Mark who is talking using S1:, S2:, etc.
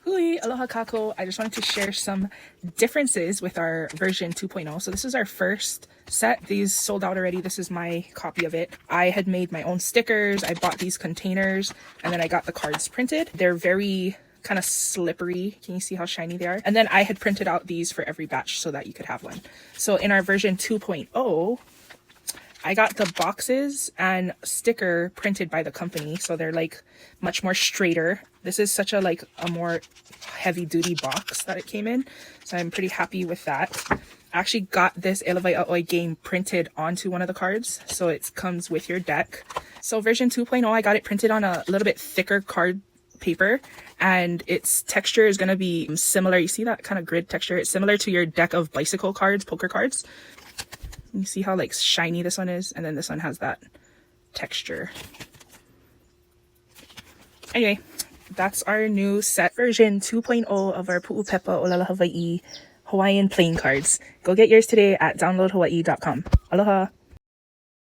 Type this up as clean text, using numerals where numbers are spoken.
S1: Hui, aloha kako. I just wanted to share some differences with our version 2.0. So this is our first set. These sold out already. This is my copy of it. I had made my own stickers. I bought these containers and then I got the cards printed. They're very kind of slippery. Can you see how shiny they are? And then I had printed out these for every batch so that you could have one. So in our version 2.0, I got the boxes and sticker printed by the company, so they're like much more straighter. This is such a more heavy duty box that it came in, so I'm pretty happy with that. I actually got this Lawai'a Oe game printed onto one of the cards, so it comes with your deck. So version 2.0, I got it printed on a little bit thicker card paper, and its texture is going to be similar. You see that kind of grid texture? It's similar to your deck of bicycle cards, poker cards. You see how like shiny this one is, and then this one has that texture. Anyway, that's our new set, version 2.0 of our Pu'upepa ʻŌlelo Hawaiʻi Hawaiian playing cards. Go get yours today at downloadhawaii.com. Aloha!